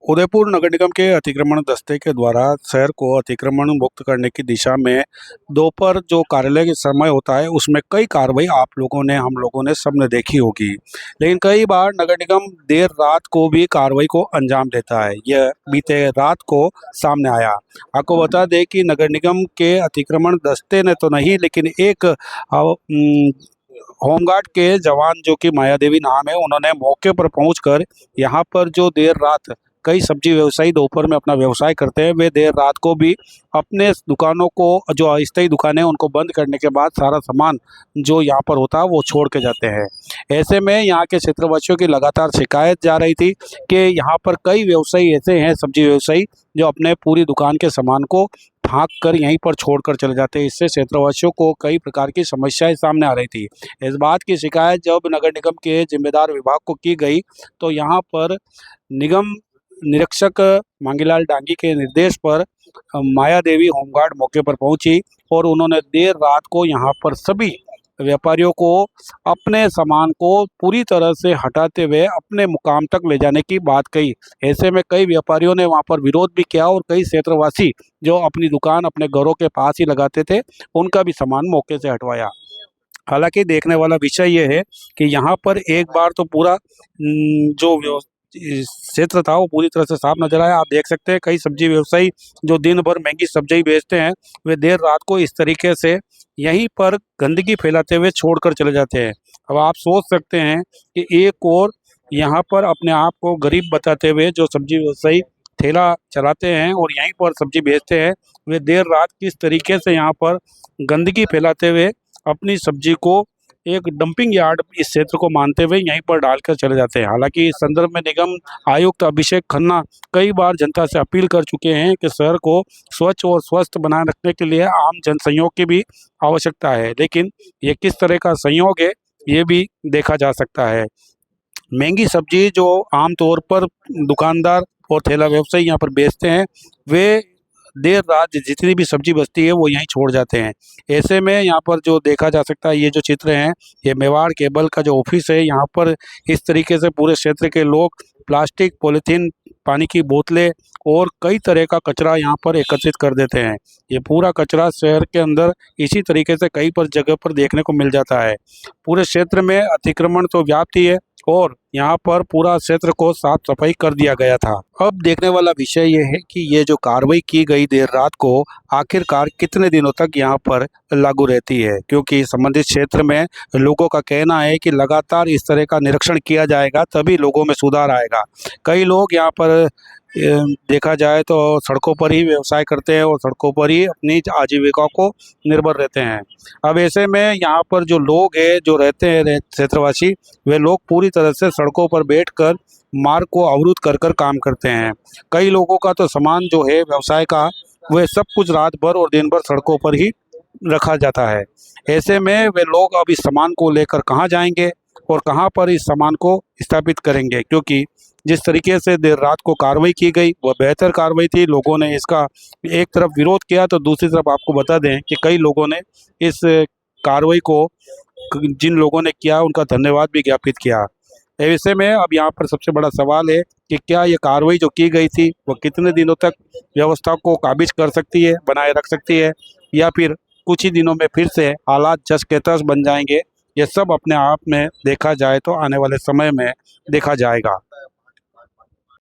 उदयपुर नगर निगम के अतिक्रमण दस्ते के द्वारा शहर को अतिक्रमण मुक्त करने की दिशा में दोपहर जो कार्यालय के समय होता है उसमें कई कार्रवाई आप लोगों ने हम लोगों ने सबने देखी होगी। लेकिन कई बार नगर निगम देर रात को भी कार्रवाई को अंजाम देता है। यह बीते रात को सामने आया। आपको बता दें कि नगर निगम के अतिक्रमण दस्ते ने तो नहीं, लेकिन एक होमगार्ड के जवान जो कि माया देवी नाम है, उन्होंने मौके पर पहुंचकर यहाँ पर जो देर रात कई सब्जी व्यवसायी दोपहर में अपना व्यवसाय करते हैं, वे देर रात को भी अपने दुकानों को, जो अस्थायी दुकानें उनको बंद करने के बाद सारा सामान जो यहाँ पर होता है वो छोड़ के जाते हैं। ऐसे में यहाँ के क्षेत्रवासियों की लगातार शिकायत जा रही थी कि यहाँ पर कई व्यवसायी ऐसे हैं, सब्जी व्यवसायी, जो अपने पूरी दुकान के सामान को भाग कर यहीं पर छोड़कर चले जाते हैं। इससे क्षेत्रवासियों को कई प्रकार की समस्याएं सामने आ रही थी। इस बात की शिकायत जब नगर निगम के जिम्मेदार विभाग को की गई तो यहाँ पर निगम निरीक्षक मांगीलाल डांगी के निर्देश पर माया देवी होमगार्ड मौके पर पहुंची और उन्होंने देर रात को यहाँ पर सभी व्यापारियों को अपने सामान को पूरी तरह से हटाते हुए अपने मुकाम तक ले जाने की बात कही। ऐसे में कई व्यापारियों ने वहां पर विरोध भी किया और कई क्षेत्रवासी जो अपनी दुकान अपने घरों के पास ही लगाते थे, उनका भी सामान मौके से हटवाया। हालांकि देखने वाला विषय यह है कि यहाँ पर एक बार तो पूरा जो क्षेत्र था वो पूरी तरह से साफ नजर आया। आप देख सकते हैं कई सब्जी व्यवसायी जो दिन भर महंगी सब्जी बेचते हैं, वे देर रात को इस तरीके से यहीं पर गंदगी फैलाते हुए छोड़कर चले जाते हैं। अब आप सोच सकते हैं कि एक और यहाँ पर अपने आप को गरीब बताते हुए जो सब्जी व्यवसायी ठेला चलाते हैं और यहीं पर सब्जी बेचते हैं, वे देर रात किस तरीके से यहाँ पर गंदगी फैलाते हुए अपनी सब्जी को एक डंपिंग यार्ड इस क्षेत्र को मानते हुए यहीं पर डालकर चले जाते हैं। हालांकि इस संदर्भ में निगम आयुक्त अभिषेक खन्ना कई बार जनता से अपील कर चुके हैं कि शहर को स्वच्छ और स्वस्थ बनाए रखने के लिए आम जन सहयोग की भी आवश्यकता है, लेकिन ये किस तरह का सहयोग है ये भी देखा जा सकता है। महंगी सब्जी जो आमतौर पर दुकानदार और ठेला व्यवसायी यहाँ पर बेचते हैं, वे देर रात जितनी भी सब्जी बचती है वो यहीं छोड़ जाते हैं। ऐसे में यहाँ पर जो देखा जा सकता है, ये जो चित्र हैं, ये मेवाड़ केबल का जो ऑफिस है, यहाँ पर इस तरीके से पूरे क्षेत्र के लोग प्लास्टिक, पॉलीथीन, पानी की बोतलें और कई तरह का कचरा यहाँ पर एकत्रित कर देते हैं। ये पूरा कचरा शहर के अंदर इसी तरीके से कई पर जगह पर देखने को मिल जाता है। पूरे क्षेत्र में अतिक्रमण तो व्याप्त ही है और यहाँ पर पूरा क्षेत्र को साफ सफाई कर दिया गया था। अब देखने वाला विषय ये है कि ये जो कार्रवाई की गई देर रात को आखिरकार कितने दिनों तक यहाँ पर लागू रहती है, क्योंकि संबंधित क्षेत्र में लोगों का कहना है कि लगातार इस तरह का निरीक्षण किया जाएगा तभी लोगों में सुधार आएगा। कई लोग यहाँ पर देखा जाए तो सड़कों पर ही व्यवसाय करते हैं और सड़कों पर ही अपनी आजीविका को निर्भर रहते हैं। अब ऐसे में यहाँ पर जो लोग हैं, जो रहते हैं क्षेत्रवासी, वे लोग पूरी तरह से सड़कों पर बैठकर मार्ग को अवरुद्ध कर कर काम करते हैं। कई लोगों का तो सामान जो है व्यवसाय का, वह सब कुछ रात भर और दिन भर सड़कों पर ही रखा जाता है। ऐसे में वे लोग अब इस सामान को लेकर कहाँ जाएंगे और कहाँ पर इस सामान को स्थापित करेंगे, क्योंकि जिस तरीके से देर रात को कार्रवाई की गई वह बेहतर कार्रवाई थी। लोगों ने इसका एक तरफ विरोध किया तो दूसरी तरफ आपको बता दें कि कई लोगों ने इस कार्रवाई को, जिन लोगों ने किया, उनका धन्यवाद भी ज्ञापित किया। ऐसे में अब यहाँ पर सबसे बड़ा सवाल है कि क्या ये कार्रवाई जो की गई थी वो कितने दिनों तक व्यवस्था को काबिज कर सकती है, बनाए रख सकती है, या फिर कुछ ही दिनों में फिर से हालात जस के तस बन जाएंगे। ये सब अपने आप में देखा जाए तो आने वाले समय में देखा जाएगा।